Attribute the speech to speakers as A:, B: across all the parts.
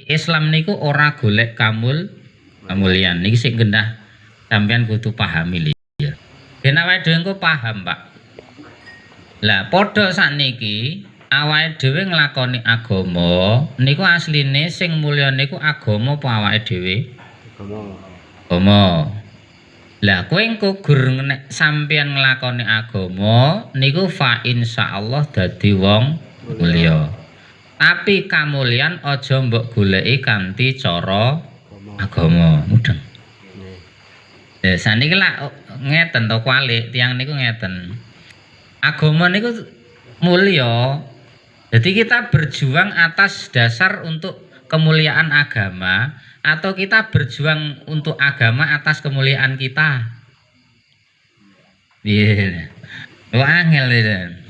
A: Islam niku ora golek kamulyan. Niki sing genah sampean kudu pahami ya. Ben awake dhewe engko paham, Pak. Lah padha sakniki awake dhewe nglakoni agama niku asline sing mulya niku agama apa awake dhewe? Agama. Lah kowe engko gur nek sampean nglakoni agama niku fa insyaallah dadi wong mulya. Tapi kamulyan aja mbok goleki kanthi cara agama mudeng. Ya saniki lak ngeten to kualik tiyang niku ngeten. Agama niku mulya. Jadi kita berjuang atas dasar untuk kemuliaan agama atau kita berjuang untuk agama atas kemuliaan kita. Iya. Wah angel itu.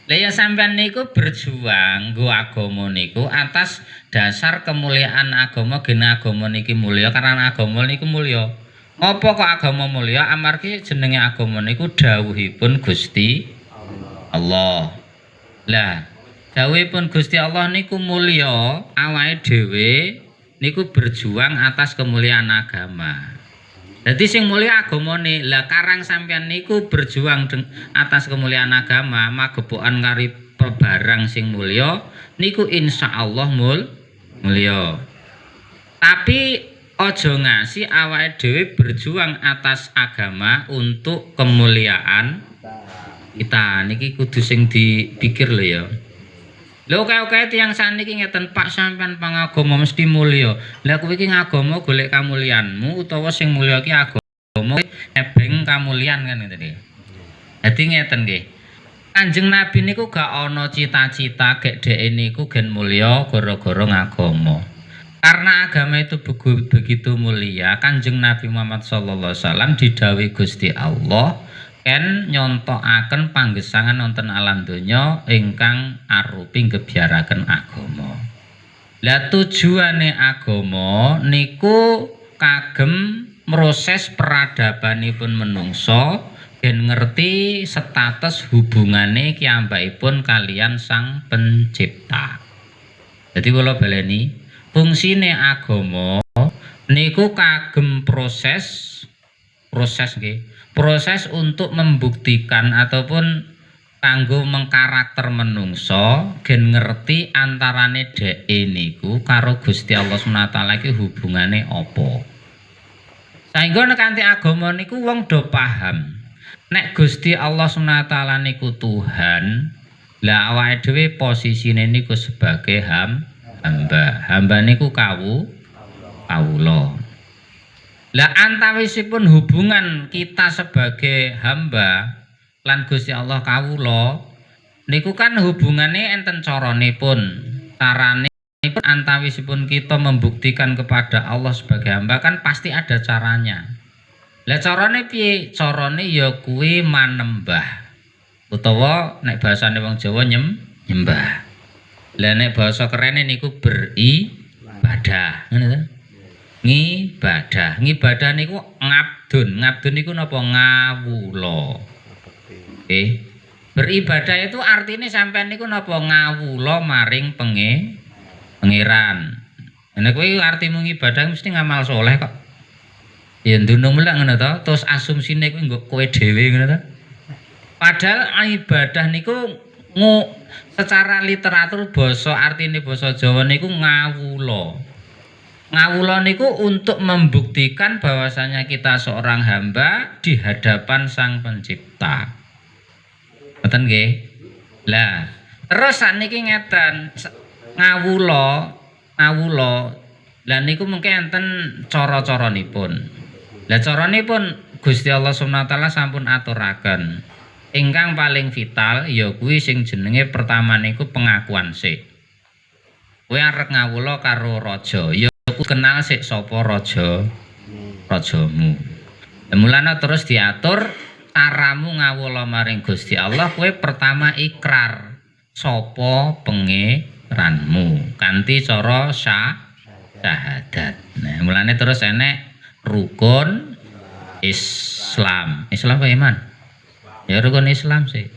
A: Lah ya sampean niku berjuang nggo agama niku atas dasar kemuliaan agama gene agama niki mulya karena agama niku mulya. Apa kok agama mulya? Amargi jenenge agama niku dawuhipun Gusti Allah. Lah, dawuhipun Gusti Allah niku mulya, awake dhewe niku berjuang atas kemuliaan agama. Jadi sing mulia agamane, lah karang sampean niku berjuang atas kemuliaan agama, magebokan kari barang sing mulya niku insyaallah mulya. Tapi aja ngasi awake dhewe berjuang atas agama untuk kemuliaan kita. Niki kudu sing dipikir lho ya. Lho oke tiyang saniki ngeten Pak sampean pangagama mesti mulya. Lah kowe iki ngagama golek kamulyanmu utawa sing mulya iki agama ebeng kamulyan kan ngeten iki. Dadi ngeten nggih. Kanjeng Nabi niku gak ana cita-cita gek dhek niku gen mulya gara-gara ngagama. Karena agama itu begitu mulia, Kanjeng Nabi Muhammad sallallahu alaihi wasallam didhawuhi Gusti Allah ken nyontokaken panggesangan wonten alam donya ingkang arupi ngebyaraken agama. Lah tujuane agama niku kagem proses peradabanipun menungso ben ngerti status hubungane kiyambakipun kalian Sang Pencipta. Jadi kula baleni, fungsine agama niku kagem proses nggih. Proses untuk membuktikan ataupun kanggo mengkarakter menungso gen ngerti antarane dhek niku karo Gusti Allah Subhanahu wa taala iki hubungane apa. Saengga nek kanthi agama niku wong do paham nek Gusti Allah Subhanahu wa taala niku Tuhan, lah awake dhewe posisine niku sebagai hamba. Hamba niku kawula. Lah antawisipun hubungan kita sebagai hamba lan Gusti Allah kawula niku kan hubungane enten caranipun. Caranipun antawisipun kita membuktikan kepada Allah sebagai hamba kan pasti ada caranya. Lah carane piye? Carane ya kuwi manembah. Utawa nek bahasane wong Jawa nyembah. Lah nek bahasa kerene niku beribadah. Ngono to? Ngibadah niku ngabdun niku napa ngawula. Beribadah itu artinya sampean niku napa ngawula maring pangeran. Nek kowe artimu ngibadah mesti ngamal soleh kok. Ya ndunung melak ngono to, terus asumsine kuwi nggo kowe dhewe ngono to. Padahal ibadah niku secara literatur basa artine basa Jawa niku ngawula. Ngawula niku untuk membuktikan bahwasanya kita seorang hamba di hadapan Sang Pencipta. Ngoten nggih. Lah, terus sakniki ngeten ngawula. Lah niku mungkin enten cara-caranipun. Lah caranipun Gusti Allah Subhanahu wa taala sampun aturaken. Ingkang paling vital ya kuwi sing jenenge pertama niku pengakuan sik. Kowe arep ngawula karo raja, ya kenal sik sapa rajamu. Mulane terus diatur caramu ngawula maring Gusti Allah, kowe pertama ikrar sapa pangeranmu kanthi cara syahadat. Nah, mulane terus enek rukun Islam. Islam apa iman? Ya rukun Islam sih.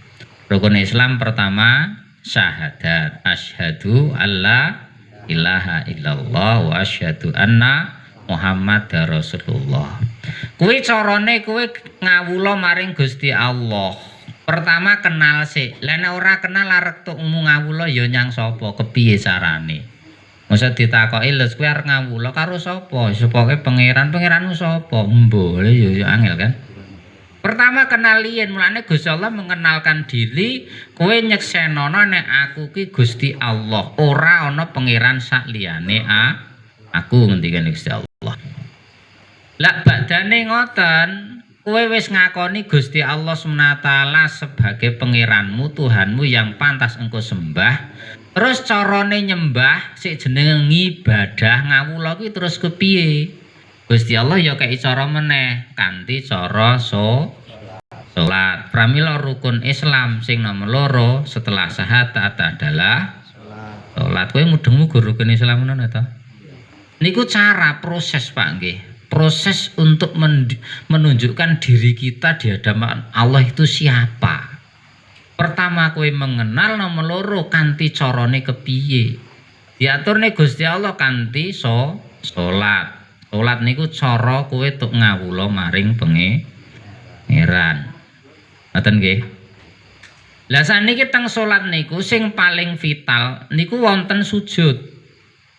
A: Rukun Islam pertama syahadat, asyhadu alla ilaha illallah wa asyhadu anna Muhammadar Rasulullah. Kuwi carane kowe ngawula maring Gusti Allah. Pertama kenal sik. Lah nek ora kenal arek tuk ngawula ya nyang sapa? Kepiye carane? Masa ditakoki lho kowe arep ngawula karo sapa? Sepoke pangeranmu sapa? Mbok ya angel kan. Pertama kenal liyen, mulane Gusti Allah mengenalkan diri, kowe nyeksenana nek aku ki Gusti Allah, ora ana pangeran sak liyane aku ngendikane Gusti Allah. Lah badane ngoten, kowe wis ngakoni Gusti Allah Subhanahu wa taala sebagai pangeranmu, Tuhanmu yang pantas engkau sembah. Terus carane nyembah sik jenenge ngibadah ngawula kuwi terus kepiye? Gusti Allah ya kei cara meneh kanthi cara salat. Pramila rukun Islam sing nomor loro setelah syahadat adalah salat. Kowe mudengmu guru rukun Islam ngono ta? Niku cara proses Pak nggih. Proses untuk menunjukkan diri kita di hadapan Allah itu siapa. Pertama kowe mengenal, nomor loro kanthi carane kepiye. Diaturne Gusti Allah kanthi salat. Salat niku cara kowe tuk ngawula maring pangeran. Ngoten nggih. Lah saniki teng salat niku sing paling vital niku wonten sujud.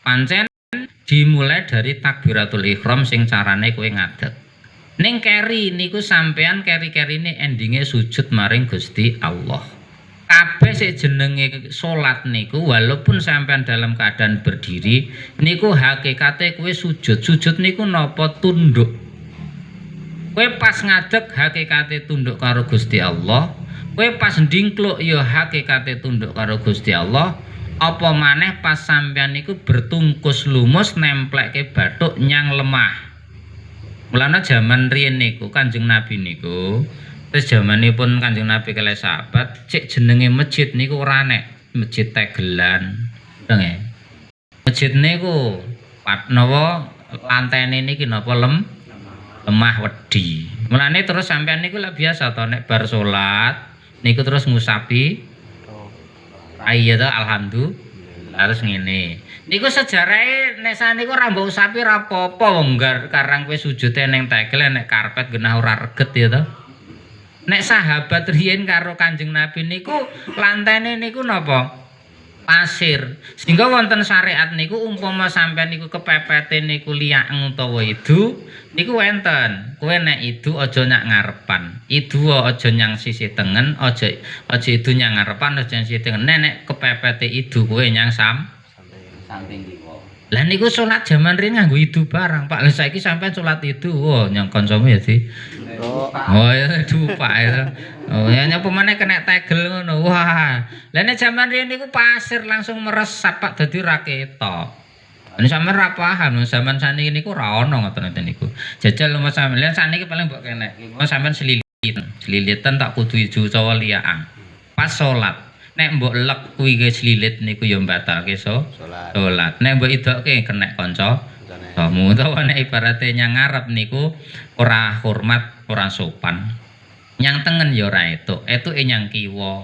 A: Pancen dimulai dari takbiratul ihram sing carane kowe ngadeg. Ning keri niku sampean keri-kerine endinge sujud maring Gusti Allah. Kabeh sik jenenge salat niku walaupun sampean dalam keadaan berdiri niku hakikate kowe sujud. Sujud niku napa? Tunduk. Kowe pas ngadeg hakikate tunduk karo Gusti Allah. Kowe pas ndingkluk ya hakikate tunduk karo Gusti Allah. Apa maneh pas sampean niku bertungkus lumus nemplekke bathuk nyang lemah. Mulane jaman riyen niku Kanjeng Nabi niku terus jamanipun Kanjeng Nabi kalih sahabat cek jenenge masjid niku ora nek masjid tegelan. Nggih. Masjid niku napa lantene niki napa lemah wedi. Mulane terus sampean niku lek biasa to nek bar salat niku terus ngusapi ayo to alhamdulillah harus ngene. Niku sejarahe nek saniku ora mbok usapi ra apa-apa wong karang kowe sujude ning tegel nek karpet genah ora reget ya to. Nek sahabat riyen karo Kanjeng Nabi niku lantene niku napa? Pasir. Sehingga wonten syariat niku umpama sampean niku kepepete niku liang utawa idu niku wenten. Kowe nek idu aja nyak ngarepan. Idu aja nyang sisi tengen, aja idu nyang ngarepan, aja sisi tengen. Nek kepepete idu kowe nyang samping kiwa. Lah niku salat jaman riyen nganggo idu barang, Pak. Lah saiki sampean salat idu, nyang kancamu ya di. Oh ya dupak ya. Oh ya nyapa meneh kena tegel ngono. Wah. Lah nek jaman riyen niku pasir langsung meresap Pak dadi ra ketok. Ini sampean ra paham, zaman saniki niku ora ana ngoten niku. Jajal lumah sampean saniki paling mbok kenek. Mau sampean selilitan tak kudu ijo utawa liaan. Pas salat. Nek mbok lek kuwi ge slilit niku ya mbatalke salat. Nek mbok idoke kenek kanca kamu utawa nek ibarate nyang ngarep niku ora hormat, ora sopan. Nyang tengen ya ora etuke nyang kiwa.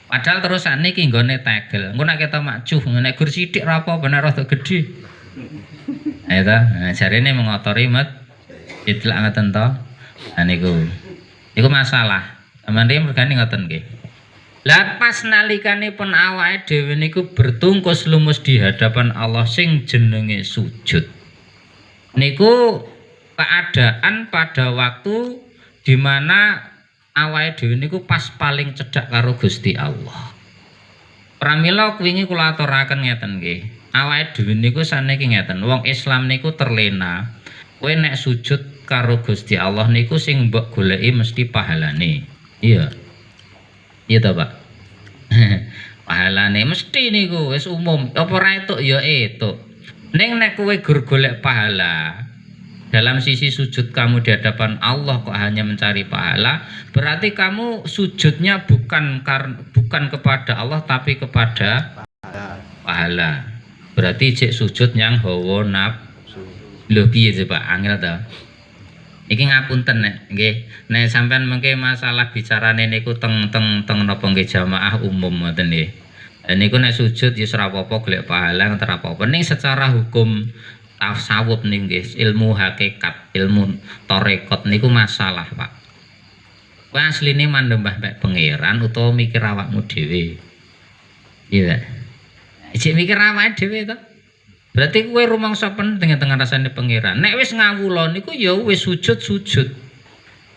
A: Padahal terus saniki nggone tegel. Engko nek ketok makjuh nek gur sithik ra apa-apa nek rada gedhe. Ayo ta, jarene mengotori idlak ngoten to. Nah niku masalah. Sampeyan riyen mergane ngoten nggih. Lah pas nalikanipun awake dhewe niku bertungkus lumus di hadapan Allah sing jenenge sujud. Niku keadaan pada waktu di mana awake dhewe niku pas paling cedhak karo Gusti Allah. Pramila wingi kula aturaken ngeten nggih. Awake dhewe niku saniki ngeten, wong Islam niku terlena. Kowe nek sujud karo Gusti Allah niku sing mbok goleki mesti pahalane. Iya. Iya to, Pak. Pahalane mesti niku wis umum. Apa ora etuk ya etuk. Ning nek kowe gur golek pahala dalam sisi sujud kamu di hadapan Allah kok hanya mencari pahala, berarti kamu sujudnya bukan kepada Allah tapi kepada pahala. Berarti cek sujud yang hawa nafsu. Lho piye Pak angel ta? Iki ngapunten nek nggih. Nek sampean mengke masalah bicarane niku teng napa nggih jamaah umum ngoten nggih. Dan niku nek sujud ya ora apa-apa golek pahala ora apa-apa. Ning secara hukum tasawuf ning nggih ilmu hakikat, ilmu tarekat niku masalah, Pak. Kowe asline mandembah mek pangeran utawa mikir awakmu dhewe. Iya. Iki mikir awake dhewe to. Berarti kowe rumangsa penting tengah rasane pangeran. Nek wis ngawula niku ya wis sujud-sujud.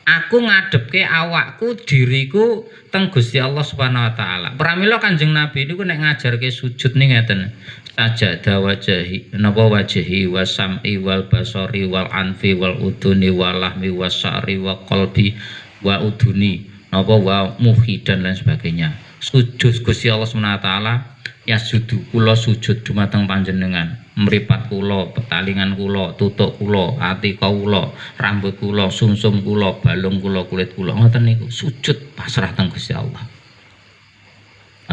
A: Aku ngadepke awakku diriku teng Gusti Allah Subhanahu wa taala. Pramila Kanjeng Nabi niku nek ngajarke sujud ning ngeten. Sajada wajahi napa wajahi wasam'i wal basari wal anfi wal uduni wal lahmi wasari wa qalbi wa uduni napa wa muhi dan lain sebagainya. Sujud Gusti Allah Subhanahu wa taala yasudu kula sujud dumateng panjenengan. Mripat kula, petalingan kula, tutuk kula, ati kula, rambut kula, sumsum kula, balung kula, kulit kula, ngoten niku sujud pasrah teng Gusti Allah.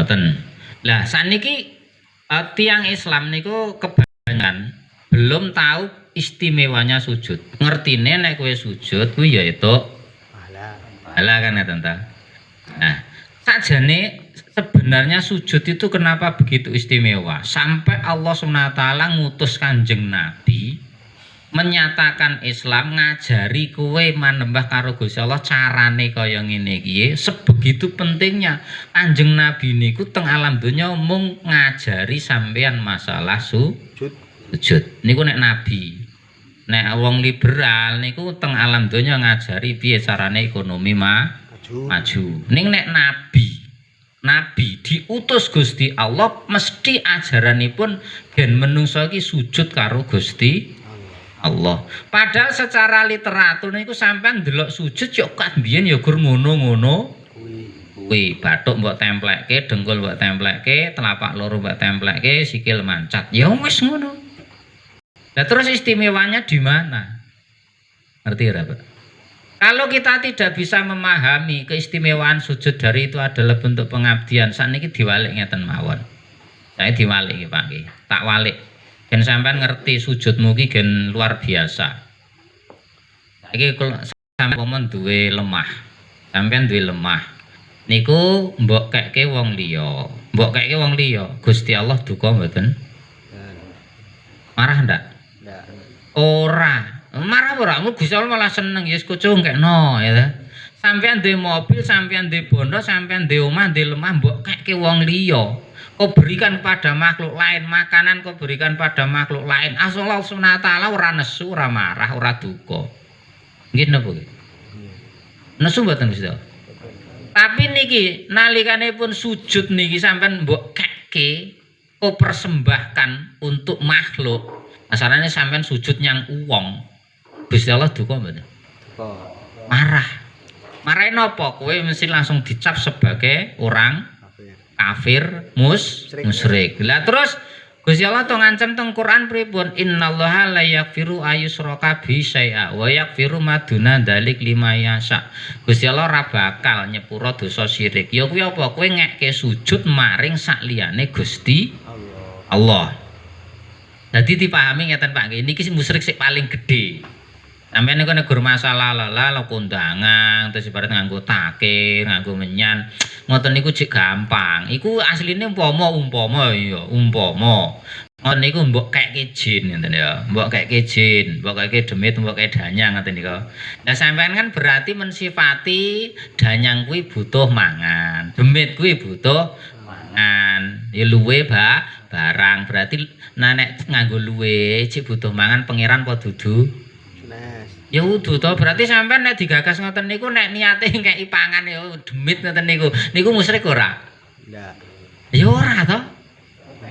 A: Ngoten. Lah saniki tiyang Islam niku kebanyakan belum tahu istimewanya sujud. Ngertine nek kowe sujud kuwi ya itu pahala kan ya tante. Nah, sakjane sebenarnya sujud itu kenapa begitu istimewa sampai Allah SWT ngutus Kanjeng Nabi menyatakan Islam ngajari kowe manembah karo Gusti Allah carane kaya ngene iki sebegitu pentingnya Kanjeng Nabi niku teng alam donya mung ngajari sampean masalah sujud niku nek nabi nek wong liberal niku teng alam donya ngajari piye carane ekonomi maju ning nek Nabi diutus Gusti Allah mesti ajaranipun gen menungso iki sujud karo Gusti Allah. Padahal secara literatur niku sampean ndelok sujud yo kan biyen yo gur ngono-ngono kuwi. Bathuk mbok templekke, dengkul mbok templekke, telapak loro mbok templekke, sikil mancat. Ya wis ngono. Lah terus istimewanya di mana? Ngerti ora, Pak? Kalau kita tidak bisa memahami keistimewaan sujud dari itu adalah bentuk pengabdian, sakniki diwalik ngeten mawon. Saya diwalik iki Pak nggih. Tak walik. Gen sampean ngerti sujudmu ki gen luar biasa. Saiki sampean duwe lemah. Sampean duwe lemah. Niku mbok kekke wong liya. Mbok kekke wong liya, Gusti Allah duka mboten? Marah ndak? Ndak. Ora. Marah ora, Gusti Allah malah seneng ya kucung kekno ya. Sampeyan duwe mobil, sampeyan duwe bondo, sampeyan duwe omah, duwe lemah mbok kekke wong liya. Kau berikan pada makhluk lain, makanan kau berikan pada makhluk lain. Allah SWT ora nesu, ora marah, ora duka. Nggih napa nggih? Nesu mboten Gusti Allah. Tapi niki nalikanipun sujud niki sampeyan mbok kekke, kau persembahkan untuk makhluk. Asalane sampeyan sujud nyang uwong. Gusti Allah duka mboten? Marah. Marahin apa? Kowe mesti langsung dicap sebagai orang kafir musyrik. Lah terus Gusti Allah to ngancam teng Quran pripun? Innallaha la yaghfiru ayyushraka bi syai'a wa yaghfiru ma duna dzalik liman yasha. Gusti Allah ora bakal nyepuro dosa syirik. Ya kuwi apa? Kowe ngekke sujud maring sak liyane Gusti Allah. Jadi dipahami ngeten Pak, niki musyrik sing paling gedhe. Sampeyan niku nek gur masalah lala kondangan terus ibarat nganggo takir, nganggo menyan, ngoten niku jek gampang. Iku asline umpama ya, umpama. Ngoten niku mbok kekke jin ngoten ya. Mbok kekke jin, mbok kekke demit, mbok kekke danyang ngoten niku. Lah sampeyan kan berarti mensifati danyang kuwi butuh mangan, demit kuwi butuh mangan. Ya luwe barang berarti nek nganggo luwe cek butuh mangan pangeran apa dudu? Ya udu to berarti sampean nek digagas ngoten niku nek niate ngeki pangan ya demit ngoten niku. Niku musyrik ora? Ndak. Ya ora to.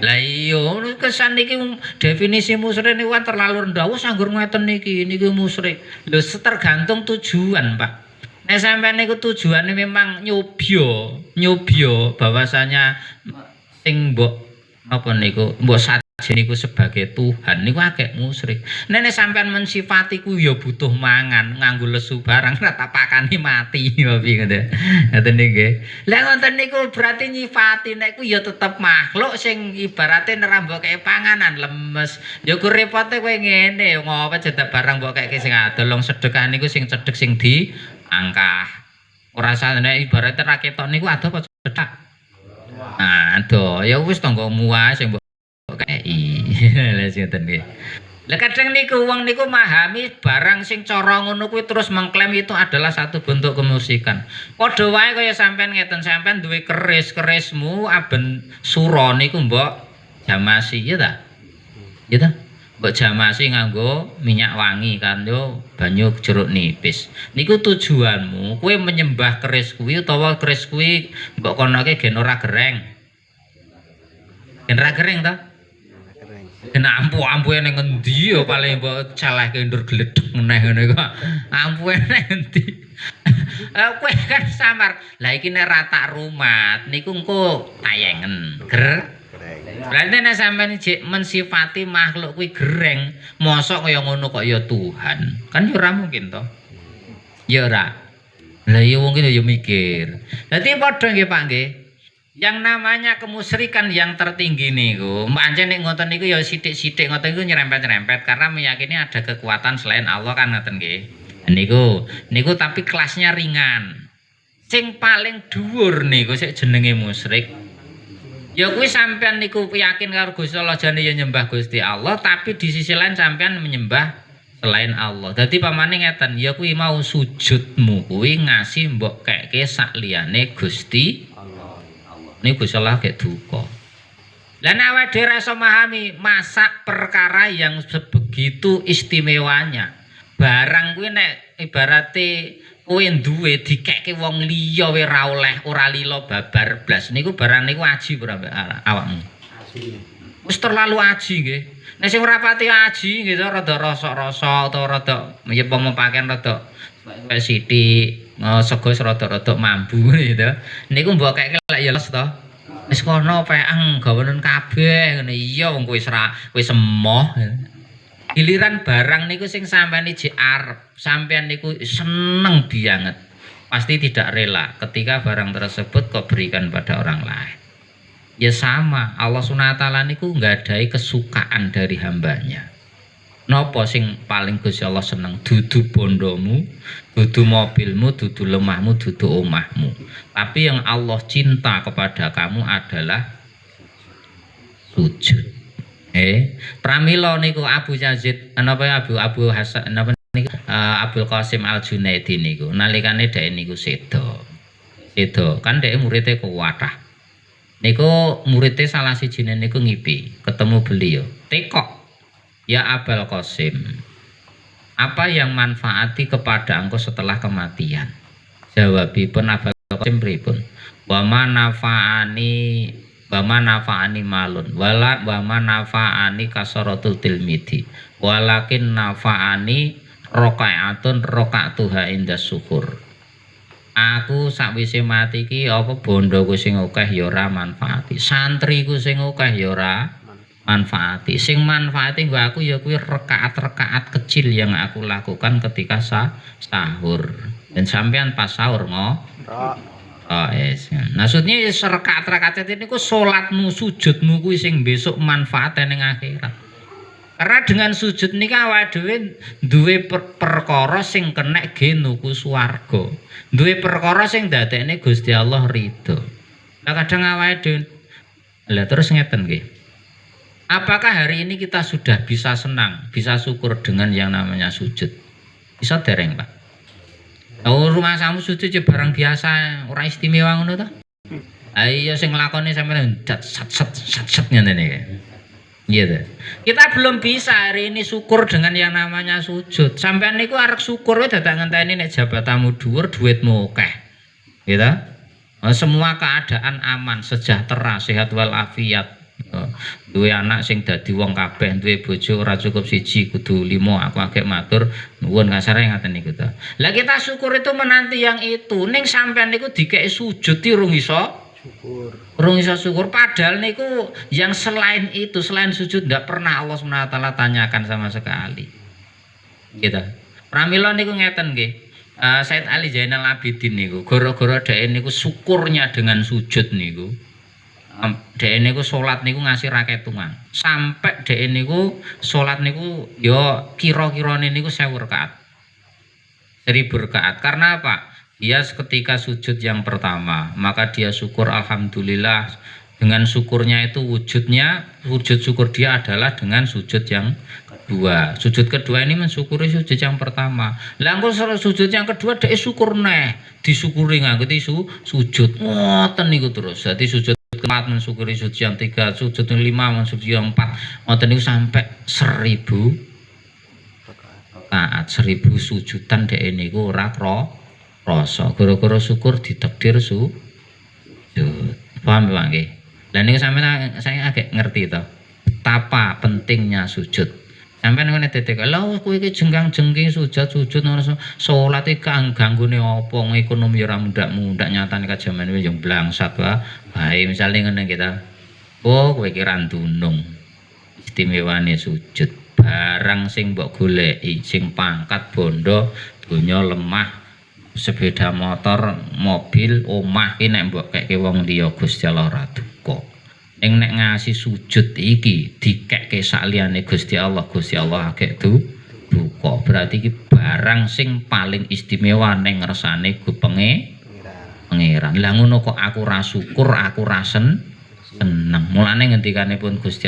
A: Lah iya kesan niki definisi musyrik niku kan terlalu rendah. Wes anggur ngeten niki musyrik. Lho tergantung tujuan, Pak. Nek sampean niku tujuane memang nyobyo bahwasanya sing mbok apa niku mbok niku sebagai Tuhan niku akeh musyrik. Nek sampean mensifati ku ya butuh mangan, nganggo lesu barang ora tak pakani mati piye ngoten. Ngoten nggih. Lah ngoten niku berarti nyifati nek ku ya tetep makhluk sing ibarate nerambokake panganan lemes. Ya ku repote kowe ngene, ngopo jedak barang mbok keke sing adol long sedekah niku sing cedhek sing diangkah. Ora sane ibarate ra ketok niku adoh apa cedhak. Aduh, ya wis tanggamu wae sing mbok kei. Lha ngoten nggih. Lah kadang niku wong niku memahami barang sing cara ngono kuwi terus mengklaim itu adalah satu bentuk kemusikan. Padha wae kaya sampean ngeten, sampean duwe kerismu aben sura niku mbok jamasi ya ta? Ya ta? Mbok jamasi nganggo minyak wangi kanggo banyu jeruk nipis. Niku tujuanmu kowe menyembah keris kuwi utawa keris kuwi mbok konoke gen ora gereng. Gen ora gereng ta? Kena ampu-ampuke ning ngendi ya paling mbok celehke ndur gledhek meneh ngene kok. Ampuke ning ngendi. Kowe kan samar. Lah iki nek ratak rumat niku engko tayengen. Berarti nek sampeyan jek mensifati makhluk kuwi gereng, mosok kaya ngono kok ya Tuhan. Kan ya ora mungkin to. Ya ora. Lah ya wong ya mikir. Dadi padha nggih Pak nggih. Yang namanya kemusyrikan yang tertinggi niku, pancen nek ngoten niku ya sithik-sithik ngoten niku nyerempet-nyerempet karena meyakini ada kekuatan selain Allah kan ngoten nggih. Niku tapi kelasnya ringan. Sing paling dhuwur niku sik jenenge musyrik. Ya kuwi sampean niku yakin karo Gusti Allah jane ya nyembah Gusti Allah, tapi di sisi lain sampean menyembah selain Allah. Dadi pamane ngeten, ya kuwi mau sujudmu kuwi ngasih mbok keke sak liyane Gusti ini Gusti Allah kayak duka. Lah nek awake dhewe rasa memahami masak perkara yang sebegitu istimewanya. Barang kuwi nek ibarate kowe duwe dikekke wong liya we ora lila babar blas. Niku barang niku aji ora awakmu. Aji. Wis terlalu aji nggih. Nek sing ora pati aji nggih rada rosok-rosok utawa rada nyepom pakaian rada sithik. Sego rada-rada mambu gitu. Niku mbok keke lek ya les to. Wis kono peang gawenan kabeh ngene. Iya wong kowe wis emoh. Giliran barang niku sing sampean iki arep, sampean niku seneng banget. Pasti tidak rela ketika barang tersebut kau berikan pada orang lain. Ya sama, Allah SWT niku nggadahi kesukaan dari hambanya. Napa sing paling Gusti Allah seneng? Dudu bondomu, dudu mobilmu, dudu lemahmu, dudu omahmu. Tapi yang Allah cinta kepada kamu adalah sujud. Pramila niku Abu Yazid, napa Abu Hasan napa niku Abdul Qasim Al Junaidi niku nalikane dhek niku sedo. Sedo kan dhek muridé kuwatah. Niku muridé salah sijine niku ngipi, ketemu beliau. Tekok ya Abul Qasim, apa yang manfaati kepada engkau setelah kematian? Jawabipun Abul Qasim pripun? Wa manafa'ani malun wala wa manafa'ani kasaratul tilmidi walakin nafa'ani rakaatun rakaatuha inda syukur. Aku sakwise mati ki apa bondoku sing akeh ya ora manfaati, santriku sing akeh ya ora manfaati. Sing manfaati nggo aku ya kuwi rakaat-rakaat kecil yang aku lakukan ketika sahur. Dan sampean pas sahur maksudnya rakaat-rakaat ini ku salatmu sujudmu kuwi sing besok manfaate ning akhirat. Karena dengan sujud niki awake dhewe duwe perkara sing kenek genuku swarga. Duwe perkara sing dadekne Gusti Allah ridho. Lah kadang awake dhewe lha terus ngeten nggih. Apakah hari ini kita sudah bisa senang, bisa syukur dengan yang namanya sujud? Bisa dereng, Pak? Oh, rumah kamu sujud ya barang biasa, ora istimewa ngono to? Ayo sing nglakoni sampeyan sat ngene iki. Gitu. Kita belum bisa hari ini syukur dengan yang namanya sujud. Sampeyan niku arep syukur wae dadak ngenteni nek jabatanmu dhuwur, duitmu akeh. Gitu. Semua keadaan aman, sejahtera, sehat walafiat. Duwe anak sing dadi wong kabeh, duwe bojo ora cukup siji kudu 5, aku agek matur nuwun kasare ngaten niku to. Lah kita syukur itu menanti yang itu. Ning sampean niku dikeki sujud urung iso syukur. Urung iso syukur padahal niku yang selain itu, selain sujud ndak pernah Allah SWT tanyakan sama sekali. Gitu. Pramila niku ngeten nggih. Said Ali Zainal Abidin niku gara-gara dhek niku syukurnya dengan sujud niku. Dhek niku salat niku ngasih raket tungang. Sampai dhek niku salat niku ya kira-kirane niku 1000 rakaat. 1000 rakaat. Karena apa? Dia ketika sujud yang pertama, maka dia syukur alhamdulillah. Dengan syukurnya itu wujud syukur dia adalah dengan sujud yang kedua. Sujud kedua ini mensyukuri sujud yang pertama. Lah engko sujud yang kedua dhek syukur neh, disyukuri nganggo sujud. Ngoten niku terus. Dadi sujud keempat mensyukuri sujud yang tiga, sujud yang lima mensyukuri yang empat. Ngoten niku sampai 1000 rakaat, 1000 sujudan dhek niku ora rasa. Gara-gara syukur ditakdir sujud. Paham Pak nggih? Lah niku sampeyan saya agak ngerti to. Betapa pentingnya sujud. Sampeyan ngene titik, lha kowe iki jengkang-jengking sujud ngono salat iki ganggone apa ekonomi ora mundak-mundak nyatane kajaman iki yo blangsat wae. Misale ngene kita. Oh, kowe iki ra ndunung. Istimewane sujud. Barang sing mbok goleki, sing pangkat bondo, donya lemah, sepeda motor, mobil, omah ki nek mbok keke wong liya Gusti Allah ora duka. Ning nek ngasih sujud iki dikekke sakliyane Gusti Allah akeh duka. Berarti iki barang sing paling istimewa ning ngersane pangeran. Lah ngono kok aku ra syukur, aku ra seneng. Mulane ngendikanipun Gusti Allah